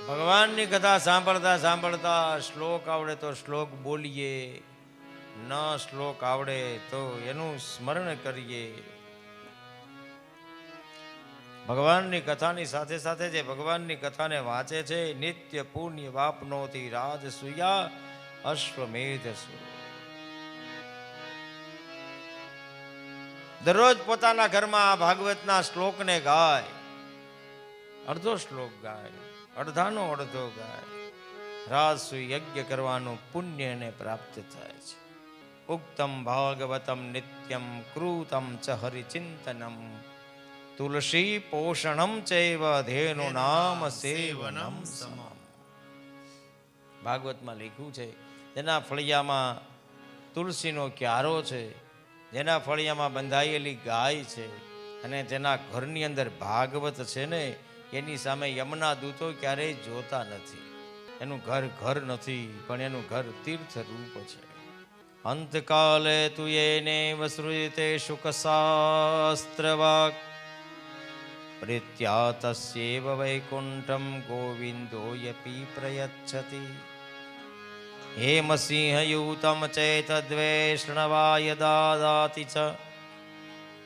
ભગવાનની કથા સાંભળતા સાંભળતા શ્લોક આવડે તો શ્લોક બોલીએ, ન શ્લોક આવડે તો એનું સ્મરણ કરીએ. ભગવાનની કથાની સાથે સાથે જે ભગવાનની કથાને વાંચે છે નિત્ય પુણ્ય વાપનોથી રાજસૂયા અશ્વમેધ સુ. દરરોજ પોતાના ઘરમાં આ ભાગવતના શ્લોકને ગાય, અડધો શ્લોક ગાય, અડધાનો અડધો ગાય, રાજસુ યજ્ઞ કરવાનું પુણ્ય એને પ્રાપ્ત થાય છે. ઉક્તમ ભાગવતમ નિત્યમ કૃતમ ચ હરિચિંતનમ તુલસી પોષણમ ચૈવ ધેનુ નામ સેવનમ સમમ. ભાગવતમાં લખ્યું છે જેના ફળિયામાં તુલસીનો ક્યારો છે, જેના ફળિયામાં બંધાયેલી ગાય છે અને જેના ઘરની અંદર ભાગવત છે ને, એની સામે યમના દૂતો ક્યારેય જોતા નથી. એનું ઘર ઘર નથી, પણ એનું ઘર તીર્થ રૂપ છે. અંતકાલે તું એને વસૃજતે શુક શાસ્ત્રવાક પ્રીત્યા તસ્યેવ વૈકુંઠમ ગોવિંદો યપી પ્રયચ્છતિ. હેમસિંહયુતમ ચૈતદ્વેષ્ણવાય દાદાતિ ચ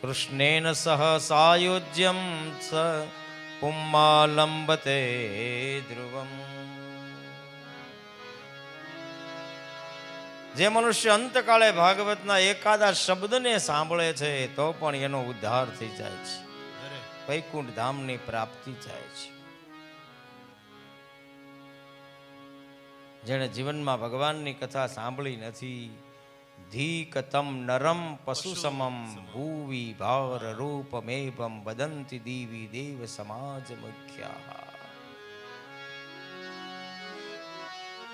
કૃષ્ણેન સહ સાયુજ્યમ સ પુમ્માલંબતે ધ્રુવમ. જે મનુષ્ય અંતકાળે ભાગવતના એકાદા શબ્દને સાંભળે છે તો પણ એનો ઉદ્ધાર થઈ જાય છે, વૈકુંઠ ધામની પ્રાપ્તિ થાય છે. જેણે જીવનમાં ભગવાનની કથા સાંભળી નથી, ધીકતમ નરમ પશુ સમમ ભૂવિ ભાર રૂપમેવમ વદંતિ દીવી દેવ સમાજ મુખ્યા.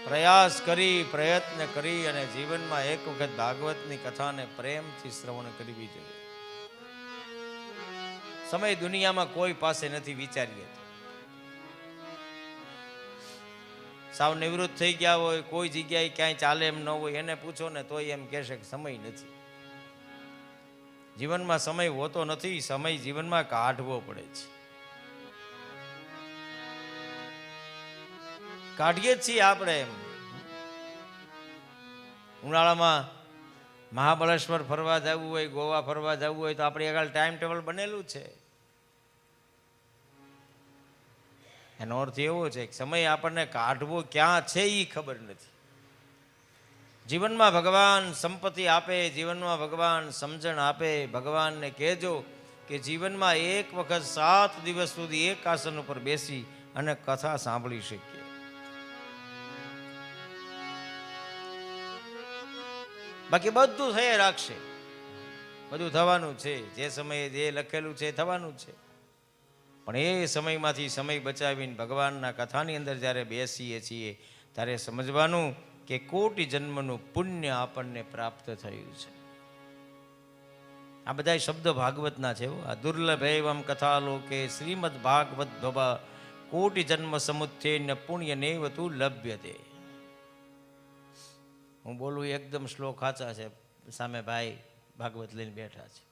પ્રયાસ કરી, પ્રયત્ન કરી અને જીવનમાં એક વખત ભાગવતની કથાને પ્રેમથી શ્રવણ કરવી જોઈએ. સમય દુનિયામાં કોઈ પાસે નથી, વિચારીએ. સાવ નિવૃત્ત થઈ ગયા હોય, કોઈ જગ્યાએ ક્યાંય ચાલે એમ ન હોય, એને પૂછો ને તોય એમ કહેશે કે સમય નથી. જીવનમાં સમય હોતો નથી, સમય જીવનમાં કાઢવો પડે છે. કાઢીએ જ છીએ આપણે. એમ ઉનાળામાં મહાબળેશ્વર ફરવા જવું હોય, ગોવા ફરવા જવું હોય તો આપણે આગળ ટાઈમ ટેબલ બનેલું છે. એનો અર્થ એવો છે કે સમય આપણને કાઢવો ક્યાં છે એ ખબર નથી. જીવનમાં ભગવાન સંપત્તિ આપે, જીવનમાં ભગવાન સમજણ આપે. ભગવાનને કહેજો કે જીવનમાં એક વખત 7 દિવસ સુધી એક આસન ઉપર બેસી અને કથા સાંભળી શકીએ. બાકી બધું થઈ રાખશે, બધું થવાનું છે. જે સમયે જે લખેલું છે થવાનું છે. પણ એ સમયમાંથી સમય બચાવીને ભગવાનના કથાની અંદર જ્યારે બેસીએ છીએ ત્યારે સમજવાનું કે કોટી જન્મનું પુણ્ય આપણને પ્રાપ્ત થયું છે. આ બધા શબ્દો ભાગવતના છે. આ દુર્લભ એવમ કથા લોકે શ્રીમદ ભાગવત ભવા કોટી જન્મ સમુત્થેન પુણ્ય નેવ તું લભ્યતે. હું બોલું એકદમ શ્લોક સાચા છે, સામે ભાઈ ભાગવત લઈને બેઠા છે.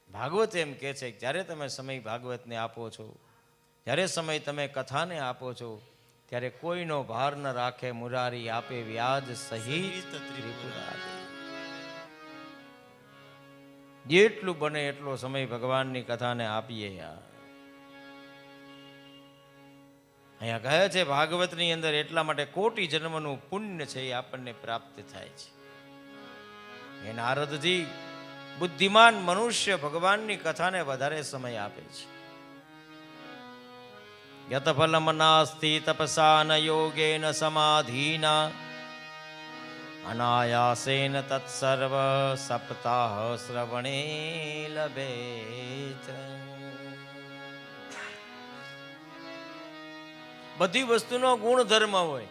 ભાગવત એમ કહે છે કે જ્યારે તમે સમય ભાગવતને આપો છો, જ્યારે સમય તમે કથાને આપો છો, ત્યારે કોઈનો ભાર ન રાખે મુરારી આપે વ્યાજ સહિત ત્રિપુરારી. જેટલું બને એટલો સમય ભગવાનની કથાને આપીએ. અહીંયા કહે છે ભાગવતની અંદર એટલા માટે કોટી જન્મનું પુણ્ય છે એ આપણને પ્રાપ્ત થાય છે. એ નારદજી બુદ્ધિમાન મનુષ્ય ભગવાનની કથાને વધારે સમય આપે છે. યત ફલમ નાસ્તિ તપસા ન યોગેન સમાધિના અનાયાસેન તત્સર્વ સપ્તાહ શ્રવણે લભેત. બધી વસ્તુનો ગુણધર્મ હોય.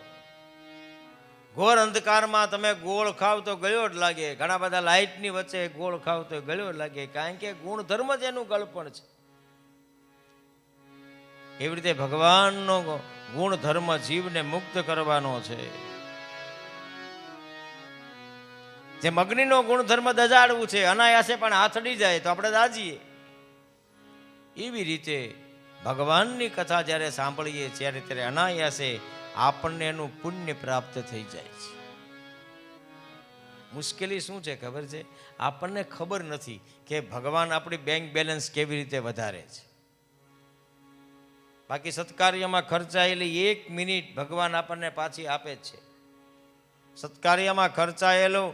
ઘોર અંધકારમાં તમે ગોળ ખાવ તો ગળ્યો જ લાગે, ઘણા બધા લાઇટની વચ્ચે ગોળ ખાવ તો ગળ્યો લાગે, કારણ કે ગુણધર્મ જ એનું ગળપણ છે. એવી રીતે ભગવાનનો ગુણધર્મ જીવને મુક્ત કરવાનો છે. જેમ અગ્નિનો ગુણધર્મ દજાડવું છે, અનાયાસે પણ હાથડી જાય તો આપણે દાજીએ, એવી રીતે ભગવાનની કથા જ્યારે સાંભળીએ ત્યારે ત્યારે અનાયાસે આપણને એનું પુણ્ય પ્રાપ્ત થઈ જાય છે. મુશ્કેલી શું છે ખબર છે? આપણને ખબર નથી કે ભગવાન આપણી બેંક બેલેન્સ કેવી રીતે વધારે છે. બાકી સત્કાર્યમાં ખર્ચાયેલી 1 મિનિટ ભગવાન આપણને પાછી આપે જ છે. સત્કાર્યમાં ખર્ચાયેલો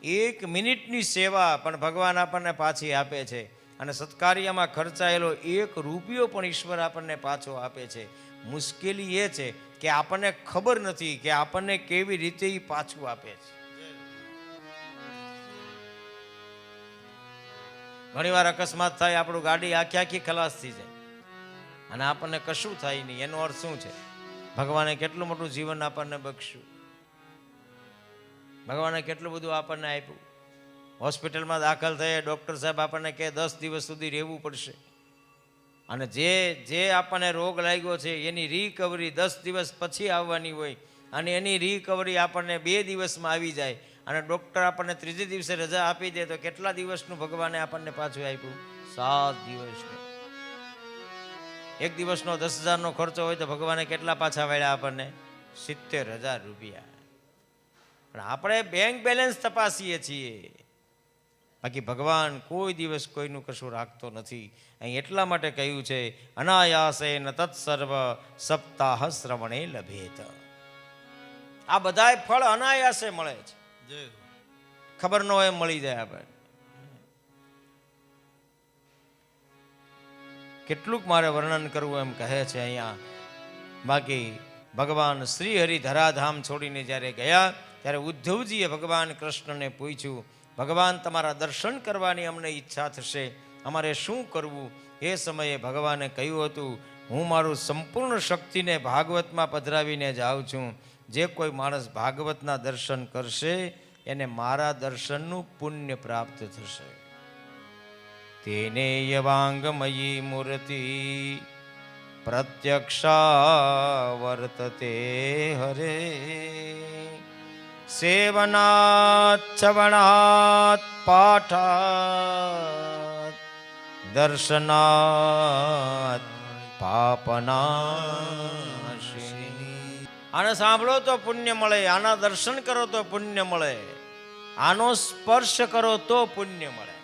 1 મિનિટની સેવા પણ ભગવાન આપણને પાછી આપે છે. અને સત્કાર્યમાં ખર્ચાયેલો 1 રૂપિયો પણ ઈશ્વર આપણને પાછો આપે છે. મુશ્કેલી એ છે કે આપણને ખબર નથી કે આપણને કેવી રીતે એ પાછું આપે છે. ઘણીવાર અકસ્માત થાય, આપણું ગાડી આખી ખલાસ થઈ જાય અને આપણને કશું થાય નહીં. એનો અર્થ શું છે? ભગવાને કેટલું મોટું જીવન આપણને બક્ષ્યું, ભગવાને કેટલું બધું આપણને આપ્યું. હોસ્પિટલમાં દાખલ થયે ડૉક્ટર સાહેબ આપણને કહે 10 દિવસ સુધી રહેવું પડશે, અને જે આપણને રોગ લાગ્યો છે એની રિકવરી 10 દિવસ પછી આવવાની હોય, અને એની રિકવરી આપણને 2 દિવસમાં આવી જાય, અને ડૉક્ટર આપણને 3જે દિવસે રજા આપી દે તો કેટલા દિવસનું ભગવાને આપણને પાછું આપ્યું? 7 દિવસનું. 1 દિવસનો 10,000નો ખર્ચો હોય તો ભગવાને કેટલા પાછા વાળ્યા આપણને? 70,000 રૂપિયા. પણ આપણે બેંક બેલેન્સ તપાસીએ છીએ, બાકી ભગવાન કોઈ દિવસ કોઈનું કશું રાખતો નથી. અહીં એટલા માટે કહ્યું છે, અનાયાસે ન તત્સર્વ સપ્તાહ શ્રવણે લભેત. આ બધાય ફળ અનાયાસે મળે છે, ખબર ન હોય મળી જાય આપણે. કેટલુંક મારે વર્ણન કરવું એમ કહે છે અહીંયા. બાકી ભગવાન શ્રી હરિ ધરાધામ છોડીને જ્યારે ગયા ત્યારે ઉદ્ધવજીએ ભગવાન કૃષ્ણને પૂછ્યું, ભગવાન તમારા દર્શન કરવાની અમને ઈચ્છા થશે, અમારે શું કરવું? એ સમયે ભગવાને કહ્યું હતું, હું મારું સંપૂર્ણ શક્તિને ભાગવતમાં પધરાવીને જાઉં છું. જે કોઈ માણસ ભાગવતના દર્શન કરશે એને મારા દર્શનનું પુણ્ય પ્રાપ્ત થશે. તેને યવાંગમયી મૂર્તિ પ્રત્યક્ષા વર્તતે હરે, સેવનાત શ્રવણાત પાઠાત દર્શનાત પાપનાશિની. આને સાંભળો તો પુણ્ય મળે, આના દર્શન કરો તો પુણ્ય મળે, આનો સ્પર્શ કરો તો પુણ્ય મળે.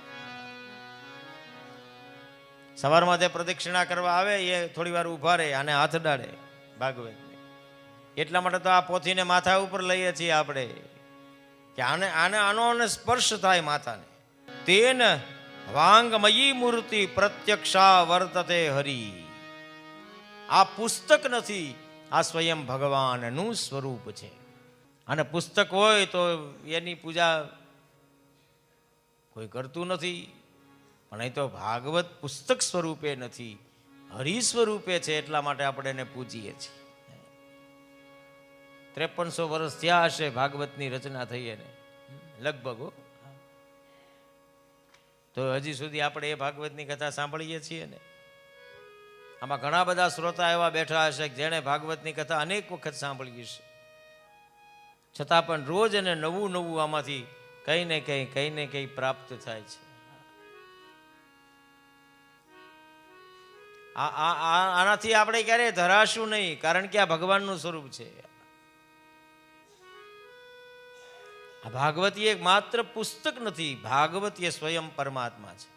સવારમાં જે પ્રદક્ષિણા કરવા આવે એ થોડી વાર ઊભા રહે, આને હાથ ડાળે ભાગવત. એટલા માટે તો આ પોથીને માથા ઉપર લઈએ છીએ આપણે, કે આનો સ્પર્શ થાય માથાને. તેન વાંગમયી મૂર્તિ પ્રત્યક્ષા વર્તતે હરિ. આ પુસ્તક નથી, આ સ્વયં ભગવાનનું સ્વરૂપ છે. અને પુસ્તક હોય તો એની પૂજા કોઈ કરતું નથી, પણ અહીં તો ભાગવત પુસ્તક સ્વરૂપે નથી, હરિ સ્વરૂપે છે. એટલા માટે આપણે એને પૂજીએ છીએ. 5300 વર્ષ થયા હશે ભાગવતની રચના થઈ એને, લગભગ. તો હજી સુધી આપણે એ ભાગવતની કથા સાંભળીએ છીએ ને. આમાં ઘણા બધા શ્રોતા એવા બેઠા હશે જેણે ભાગવતની કથા અનેક વખત સાંભળી હશે, છતાં પણ રોજ એને નવું નવું આમાંથી કંઈ ને કંઈ પ્રાપ્ત થાય છે. આનાથી આપણે ક્યારેય ધરાશું નહીં, કારણ કે આ ભગવાનનું સ્વરૂપ છે. આ ભાગવત એક માત્ર પુસ્તક નથી, ભાગવત એ સ્વયં પરમાત્મા છે.